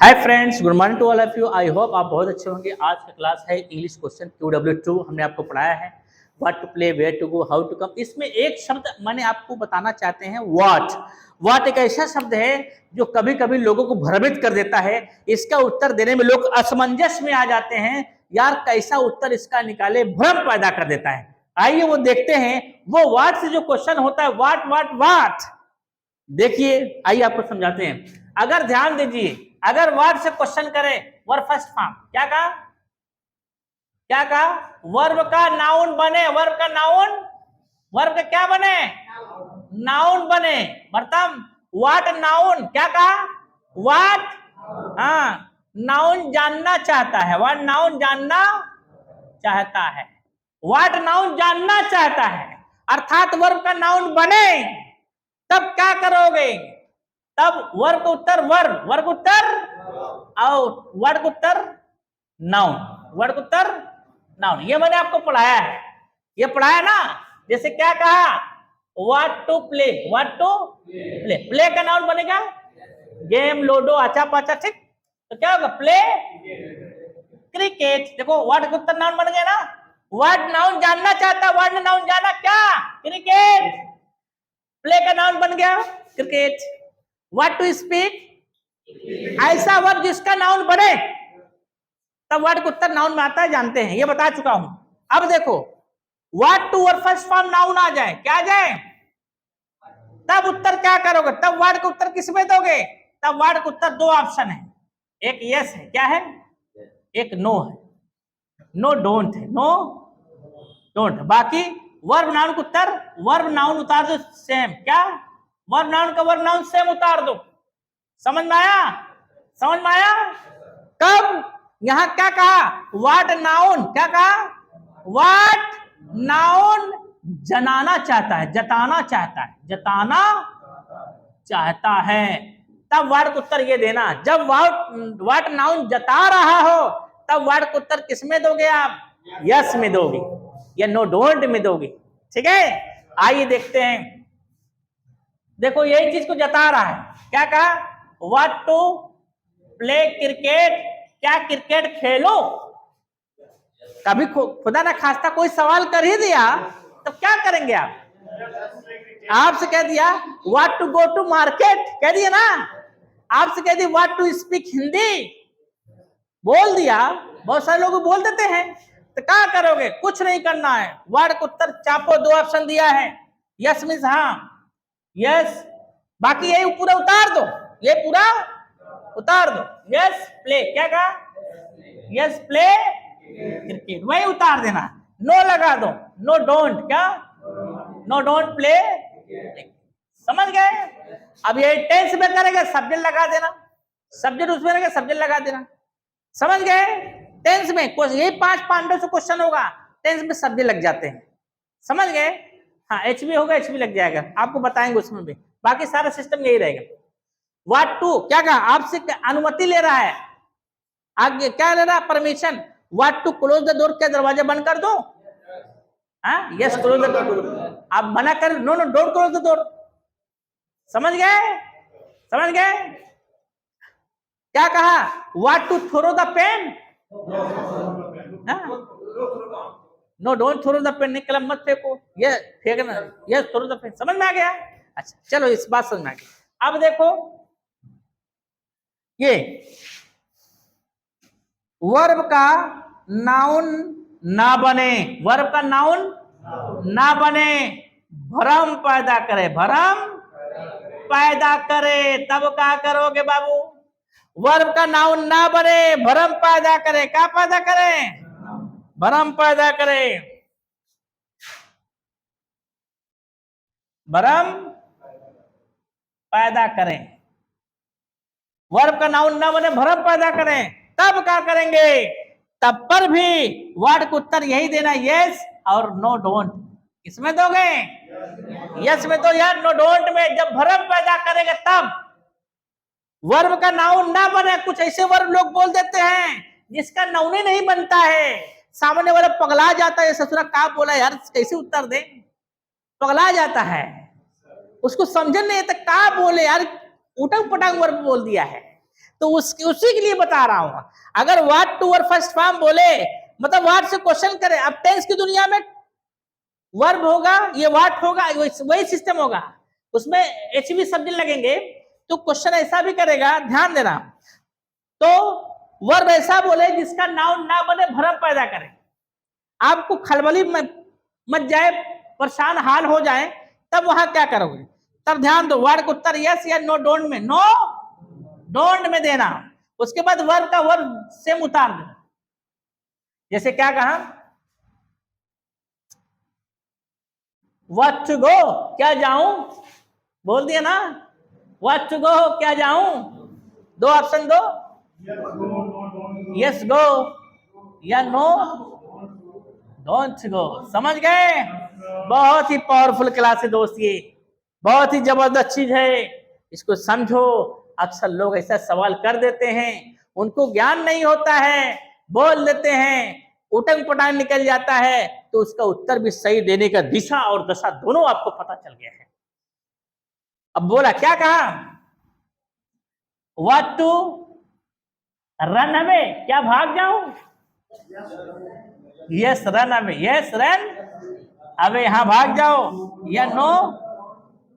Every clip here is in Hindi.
Hi friends, good morning to all of you. I hope आप बहुत अच्छे होंगे। आज का क्लास है इंग्लिश क्वेश्चन QW2। हमने आपको पढ़ाया है what to play, where to go, how to come. इसमें एक शब्द मैंने आपको बताना चाहते हैं, व्हाट। व्हाट एक ऐसा शब्द है जो कभी कभी लोगों को भ्रमित कर देता है। इसका उत्तर देने में लोग असमंजस में आ जाते हैं, यार कैसा उत्तर इसका निकाले, भ्रम पैदा कर देता है। आइए वो देखते हैं, वो व्हाट से जो क्वेश्चन होता है, व्हाट व्हाट व्हाट। देखिए, आइए आपको समझाते हैं। अगर ध्यान दीजिए, अगर वर्ब से क्वेश्चन करें, वर्ब फर्स्ट फॉर्म क्या कहा, क्या कहा, वर्ब का नाउन बने, वर्ब का नाउन, वर्ब का क्या बने, नाउन बने। प्रथम व्हाट नाउन, क्या कहा, व्हाट, हाँ, नाउन जानना चाहता है, व्हाट नाउन जानना चाहता है, व्हाट नाउन जानना चाहता है, अर्थात वर्ब का नाउन बने। तब क्या करोगे, तब वर्ब का उत्तर वर्ब, वर्ब उत्तर और वर्ड का उत्तर नाउन, वर्ड का उत्तर नाउन। ये मैंने आपको पढ़ाया है, ये पढ़ाया ना। जैसे क्या कहा, what to play, what to play, play का नाउन बनेगा गेम, लूडो, आचा पाचा, ठीक। तो क्या होगा, प्ले क्रिकेट। देखो व्हाट का उत्तर नाउन बन गया ना। व्हाट नाउन जानना चाहता, व्हाट नाउन जाना क्या, क्रिकेट। प्ले का नाउन बन गया क्रिकेट। व्हाट टू स्पीक, ऐसा वर्ब जिसका नाउन बने, तब वर्ड का उत्तर नाउन में आता है, जानते हैं, ये बता चुका हूं। अब देखो, what to verb first form noun आ जाए, क्या आ जाए, तब उत्तर क्या करोगे, तब वर्ड का उत्तर किस में दोगे। तब वर्ड का उत्तर दो ऑप्शन है, एक यस है, क्या है, एक नो है, नो डोंट है, नो डोंट। बाकी वर्ब नाउन का उत्तर, वर्ब नाउन उतार दो सेम, क्या, वर्ब नाउन का वर्ब नाउन सेम उतार दो। समझ में आया, समझ में आया। कब, यहां क्या कहा, व्हाट नाउन, क्या कहा, व्हाट नाउन जनाना चाहता है, जताना चाहता है, जताना चाहता है, तब वर्ड का उत्तर ये देना। जब व्हाट नाउन जता रहा हो, तब वर्ड का उत्तर किस में दोगे आप, यस में दोगे या नो डोंट में दोगे, ठीक है। आइए देखते हैं, देखो यही चीज को जता रहा है, क्या कहा, व्हाट टू प्ले क्रिकेट, क्या क्रिकेट खेलो। कभी खुदा ना खास्ता कोई सवाल कर ही दिया, तो क्या करेंगे आप, आपसे कह दिया what to go to market, कह दिया ना। आपसे कह दिया व्हाट टू स्पीक हिंदी, बोल दिया। बहुत सारे लोग बोल देते हैं, तो क्या करोगे, कुछ नहीं करना है, वर्ड का उत्तर चापो, दो ऑप्शन दिया है, यस मीन्स हाँ, यस, बाकी यही पूरा उतार दो, ये पूरा उतार दो। यस प्ले, क्या कहा, यस प्ले क्रिकेट, वही उतार देना। नो लगा दो, नो डोंट, क्या, नो डोंट प्ले। समझ गए। अब ये टेंस में करेंगे, सब्जेक्ट लगा देना, सब्जेक्ट उसमें रहेगा, सब्जेक्ट लगा देना। समझ गए। टेंस में यही 5 पांडव से क्वेश्चन होगा, टेंस में सब्जेक्ट लग जाते हैं, समझ गए। हाँ, HB होगा, HB लग जाएगा, आपको बताएंगे उसमें भी, बाकी सारा सिस्टम यही रहेगा। व्हाट टू, क्या कहा, आपसे अनुमति ले रहा है, आगे क्या ले रहा है, permission. What to close the door, क्या दरवाजा बंद कर दो, हाँ, यस क्लोज द डोर। आप मना कर, no no don't close the door. समझ गए, समझ गए। क्या कहा, what to throw the pen, no don't throw the pen, कलम मत फेंको, ये फेंकना, ये थ्रो द पेन। समझ में आ गया। अच्छा चलो, इस बात समझ में आ गई। अब देखो, ये वर्ब का नाउन ना बने, वर्ब का नाउन ना बने, भ्रम पैदा करे, भ्रम पैदा करे, तब क्या करोगे बाबू, वर्ब का नाउन ना बने, भ्रम पैदा करे, क्या पैदा करे, भ्रम पैदा करे, भ्रम पैदा करें, वर्ब का नाउन ना बने, भ्रम पैदा करें, तब क्या करेंगे, तब पर भी वर्ड का उत्तर यही देना, यस और नो डोंट। किसमें दोगे, यस में दो यार, नो डोंट में। जब भ्रम पैदा करेंगे तब, वर्ब का नाउन ना बने, कुछ ऐसे वर्ब लोग बोल देते हैं जिसका नाउन ही नहीं बनता है, सामने वाला पगला जाता है, ससुरा क्या बोला यार, कैसे उत्तर दे, पगला जाता है, उसको समझ नहीं आता क्या बोले यार, उटंग पटांग वर्ब बोल दिया है। तो उसी के लिए बता रहा हूं। अगर what to verb first form बोले मतलब व्हाट से क्वेश्चन करे, अब टेंस की दुनिया में वर्ब होगा, ये व्हाट होगा, वही सिस्टम होगा, उसमें एचवी शब्द लगेंगे, तो क्वेश्चन ऐसा भी करेगा, ध्यान देना। तो वर्ब ऐसा बोले जिसका नाउन ना बने, भ्रम पैदा करे, आपको खलबली मच जाए, परेशान हाल हो जाए, तब वहां क्या करोगे? तब ध्यान दो, वर्ड को उत्तर यस या नो, डोंट में, नो डोंट में देना, उसके बाद वर्ब का वर्ब सेम उतार देना। जैसे क्या कहा, व्हाट टू गो, क्या जाऊं, बोल दिया ना, व्हाट टू गो, क्या जाऊं, दो ऑप्शन दो, यस गो या नो डोंट गो। समझ गए? बहुत ही पावरफुल क्लास है दोस्त, ये बहुत ही जबरदस्त चीज है, इसको समझो। अक्सर लोग ऐसा सवाल कर देते हैं, उनको ज्ञान नहीं होता है, बोल देते हैं, उटंग पटांग निकल जाता है, तो उसका उत्तर भी सही देने का दिशा और दशा दोनों आपको पता चल गया है। अब बोला, क्या कहा, व्हाट टू रन अवे, क्या भाग जाऊं, yes run away, yes run away, यहां भाग जाओ, या नो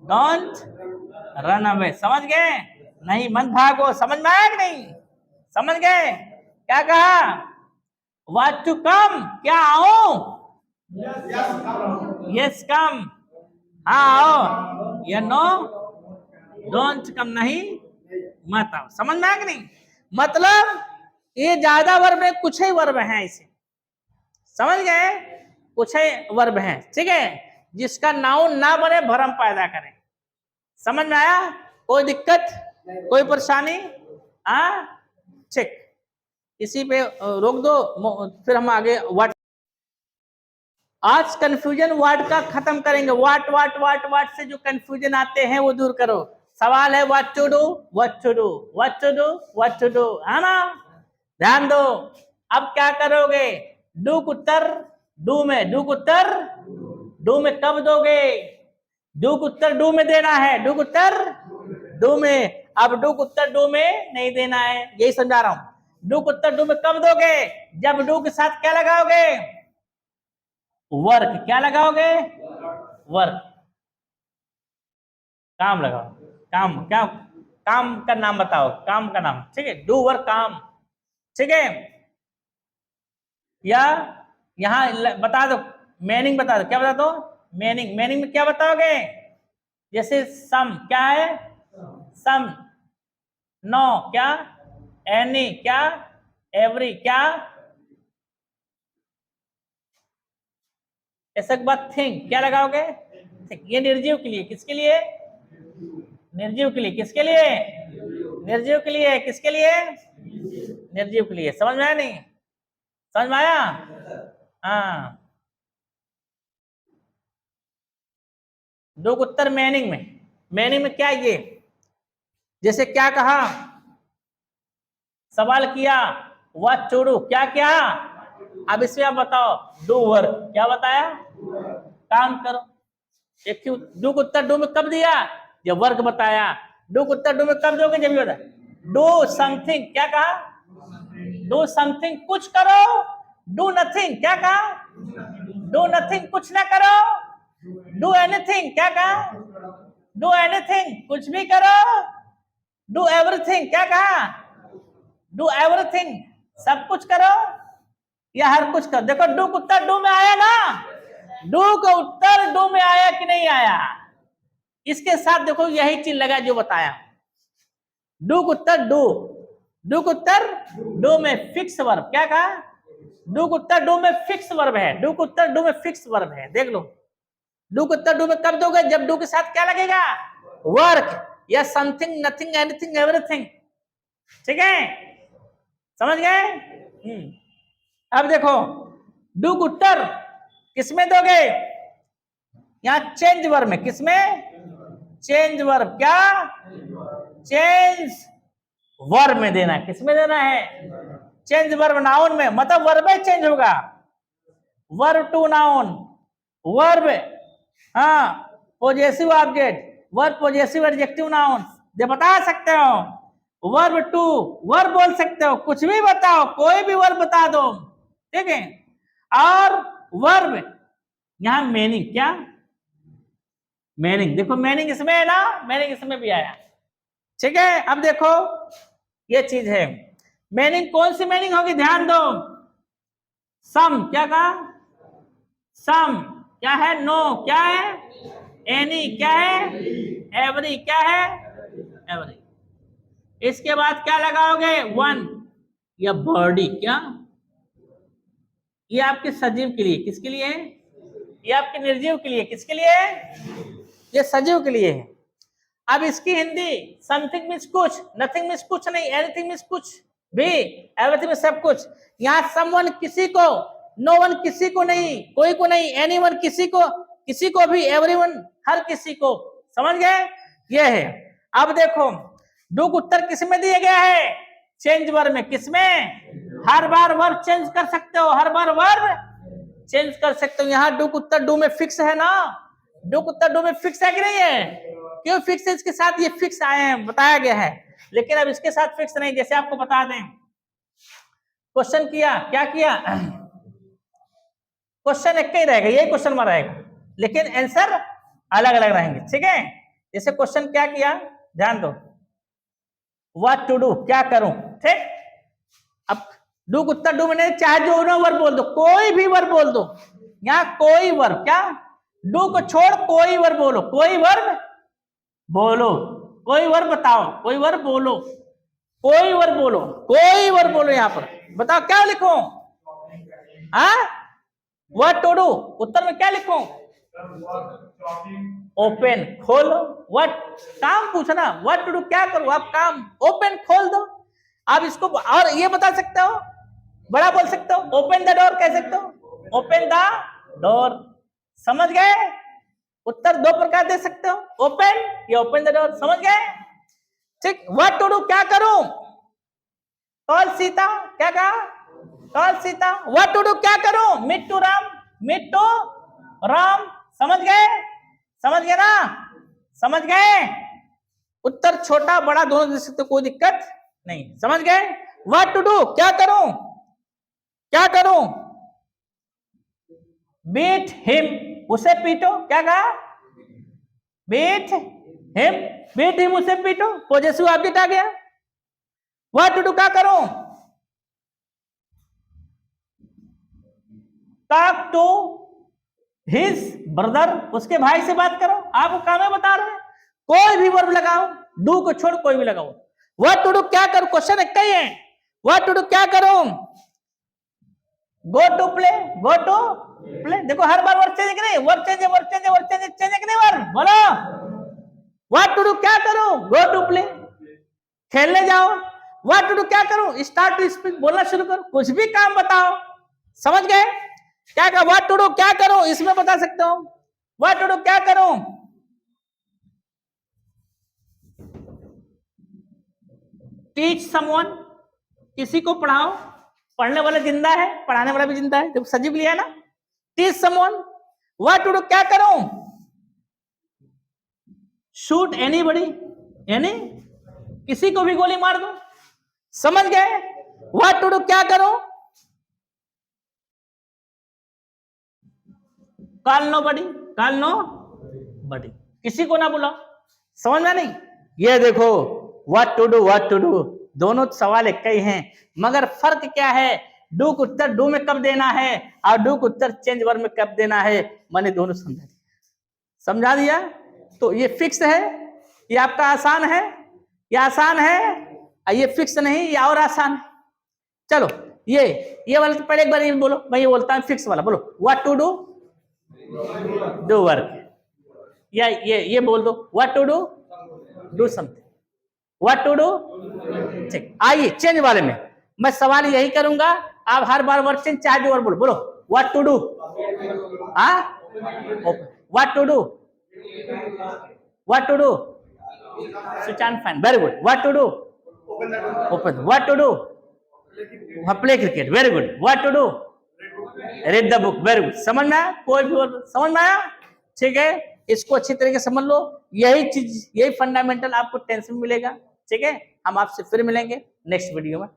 डोंट रन अवे। समझ गए? नहीं मत भागो। समझ में आया कि नहीं? समझ गए? क्या कहा, व्हाट टू कम, क्या आओ, यस कम, हाँ आओ, या नो डोंट कम, नहीं मत आओ। समझ में आया कि नहीं? मतलब ये ज्यादा वर्ब है, कुछ ही वर्ब है इसे, समझ गए? कुछ ही वर्ब है, ठीक है, जिसका नाउन ना बने, भ्रम पैदा करे। समझ में आया? कोई दिक्कत, कोई परेशानी? ठीक, इसी पे रोक दो, फिर हम आगे व्हाट, आज कंफ्यूजन वर्ड का खत्म करेंगे। व्हाट व्हाट व्हाट व्हाट से जो कंफ्यूजन आते हैं वो दूर करो। सवाल है what to do, what to do, what to do, what to do, है ना? ध्यान दो। अब क्या करोगे, डू को उत्तर डू में, डू को उत्तर डू में कब दोगे? डू को उत्तर डू में देना है, डू को उत्तर डू में। अब डू को उत्तर डू में नहीं देना है, यही समझा रहा हूं। डू को उत्तर डू में कब दोगे? जब डू के साथ क्या लगाओगे? वर्क। क्या लगाओगे? वर्क, काम लगाओ, काम, क्या काम का नाम बताओ, काम का नाम, ठीक है, डू वर्क, काम, ठीक है। या यहां बता दो, मीनिंग बता दो, क्या बता दो, मीनिंग, मीनिंग में क्या बताओगे? जैसे सम, क्या है सम, नो क्या, एनी क्या, एवरी क्या, ऐसा बात, थिंक, क्या लगाओगे? थिंक। ये निर्जीव के लिए, किसके लिए? निर्जीव के लिए, किसके लिए? निर्जीव के लिए, किसके लिए? निर्जीव के लिए। समझ में आया नहीं? समझ में आया? हाँ, दो उत्तर मीनिंग में, मीनिंग में क्या ये, जैसे क्या कहा, सवाल किया, व्हाट टू डू, क्या क्या, अब इसमें आप बताओ, डू वर्क, क्या बताया, काम करो। एक डू उत्तर डू में कब दिया? जब वर्क बताया। डू उत्तर डू में कब दोगे? जब ये बताया डू समथिंग, क्या कहा, डू समथिंग, कुछ करो, डू नथिंग, क्या कहा, डू नथिंग, कुछ ना करो, डू एनीथिंग, क्या कहा, डू एनीथिंग, कुछ भी करो, डू एवरीथिंग, क्या कहा, डू एवरीथिंग, सब कुछ करो या हर कुछ करो। देखो डू उत्तर डू में आया ना, डू का उत्तर डू में आया कि नहीं आया? इसके साथ देखो यही चीज लगा जो बताया, do Uttar do, do Uttar do में फिक्स वर्ब, क्या कहा, डू उत्तर डू में फिक्स वर्ब है, डू उत्तर डू में फिक्स वर्ब है। देख लो, डू उत्तर डू में कब दोगे? जब डू के साथ क्या लगेगा? वर्क या समथिंग, नथिंग, एनीथिंग, एवरीथिंग, ठीक है, समझ गए? अब देखो डू उत्तर किसमें दोगे? यहां चेंज वर्ब में, किसमें? चेंज वर्ब, क्या, चेंज वर्ब में देना है। किसमें देना है? चेंज वर्ब, नाउन में, मतलब वर्ब चेंज होगा, वर्ब टू नाउन, वर्ब, हाँ, possessive object, verb possessive adjective noun, ये बता सकते हो। वर्ब टू, वर्ब बोल सकते हो, कुछ भी बताओ, कोई भी वर्ब बता दो, ठीक है। और वर्ब यहां मीनिंग, क्या मीनिंग, देखो मीनिंग इसमें है ना, मीनिंग इसमें भी आया, ठीक है। अब देखो ये चीज है, मीनिंग कौन सी मीनिंग होगी, ध्यान दो। सम, क्या कहा, सम क्या है, नो क्या है, एनी क्या है, एवरी क्या है, एवरी। इसके बाद क्या लगाओगे, वन या बॉडी, क्या, ये आपके सजीव के लिए, किसके लिए है, ये आपके निर्जीव के लिए, किसके लिए है, ये सजीव के लिए है। अब इसकी हिंदी, समथिंग मीन्स कुछ, नथिंग मीन्स कुछ नहीं, एनीथिंग मीन्स कुछ भी, एवरीथिंग मीन्स सब कुछ। यहाँ समवन किसी को, नो वन किसी को नहीं, कोई को नहीं, एनीवन किसी को भी, एवरीवन हर किसी को, समझ गए, ये है। अब देखो डूक उत्तर किसमें दिया गया है, चेंज वर्ब में, किसमें, हर बार वर्ब चेंज कर सकते हो, हर बार वर्ब चेंज कर सकते हो। यहाँ डूक उत्तर डू में फिक्स है ना, डूक उत्तर डू में फिक्स है कि नहीं है, क्यों फिक्स है, इसके साथ ये फिक्स आए हैं, बताया गया है, लेकिन अब इसके साथ फिक्स नहीं। जैसे आपको बता दें, क्वेश्चन किया, क्या किया, क्वेश्चन एक ही रहेगा, यही क्वेश्चन में रहेगा, लेकिन आंसर अलग अलग रहेंगे, ठीक है। जैसे क्वेश्चन क्या किया, ध्यान दो, व्हाट टू डू, क्या करूं, ठीक। अब डू उत्तर डू में चाहे जो नो वर्ब बोल दो, कोई भी वर्ब बोल दो, यहाँ कोई वर्ब, क्या, डू को छोड़ कोई वर्ब बोलो, कोई वर्ब बोलो, कोई वर्ब बताओ, कोई वर्ब बोलो, कोई वर्ब बोलो, कोई वर्ब बोलो, यहां पर बताओ क्या लिखो, व्हाट टू डू, उत्तर में क्या लिखो, ओपन, खोलो, व्हाट, काम पूछना, व्हाट टू डू क्या करो, आप काम, ओपन खोल दो। आप इसको और ये बता सकते हो, बड़ा बोल सकते हो, ओपन द डोर कह सकते हो, ओपन द डोर, समझ गए। उत्तर दो प्रकार दे सकते हो, ओपन या ओपन द डोर, समझ गए, ठीक। व्हाट टू डू क्या करूं, कॉल सीता, क्या कहा, call Sita. What to do क्या करूं, meet to Ram, meet to Ram, समझ गए, समझ गए ना, समझ गए। उत्तर छोटा बड़ा दोनों दे सकते, कोई दिक्कत नहीं, समझ गए। व्हाट टू डू क्या करूं, क्या करूं, बीट हिम, उसे पीटो, क्या कहा, बीट हिम, बीट हिम उसे पीटो, पॉजेसिव ऑब्जेक्ट आ गया। व्हाट टू डू क्या करूं, टॉक टू हिज ब्रदर, उसके भाई से बात करो, आपको काम है बता रहे हैं, कोई भी वर्ब लगाओ, डू को छोड़ कोई भी लगाओ। व्हाट टू डू क्या करूं, क्वेश्चन एक ही है, व्हाट टू डू क्या करूं, go to play, go to play, देखो हर बार वर्ड चेंज नहीं, word change, word change, word change, change नहीं वर्ड, बोलो व्हाट टू डू क्या करूं, गो टू प्ले, खेलने जाओ। व्हाट टू डू क्या करूं, स्टार्ट टू स्पीक, बोलना शुरू करो, कुछ भी काम बताओ, समझ गए। क्या कहा, व्हाट टू डू क्या करूं, इसमें बता सकते हो, व्हाट टू डू क्या करूं, टीच समवन, किसी को पढ़ाओ, पढ़ने वाला जिंदा है, पढ़ाने वाला भी जिंदा है, जब सजीव लिया ना, teach someone. What to do क्या करूं, शूट एनीबडी, एनी, किसी को भी गोली मार दो, समझ गए। व्हाट टू डू क्या करूं, कॉल नो बडी, कॉल नो बडी, किसी को ना बुलाओ, समझ में नहीं। ये देखो व्हाट टू डू दोनों सवाल एक ही हैं, मगर फर्क क्या है, डू को उत्तर डू में कब देना है और डू को उत्तर चेंज वर्ब में कब देना है, मैंने दोनों समझा दिया। तो ये फिक्स है, ये आपका आसान है, ये आसान है, ये फिक्स नहीं, ये और आसान है। चलो ये वाला तो पहले एक बार ये बोलो, मैं ये बोलता हूँ फिक्स वाला, बोलो what to do, do work, या ये बोल दो what to do something, what to do, ठीक। आइए चेंज वाले में मैं सवाल यही करूंगा, आप हर बार वर्ड चेंज चाहे जो वर्ड बोलो, बोलो what to do, what to do, what to do, switch on fan, very good, what to do, open, what to do, play cricket, very good, what to do, read the book, very good. समझ में आया, कोई भी वर्ड समझ में आया, ठीक है। इसको अच्छी तरीके से समझ लो, यही चीज, यही फंडामेंटल आपको टेंशन मिलेगा, ठीक है, हम आपसे फिर मिलेंगे नेक्स्ट वीडियो में।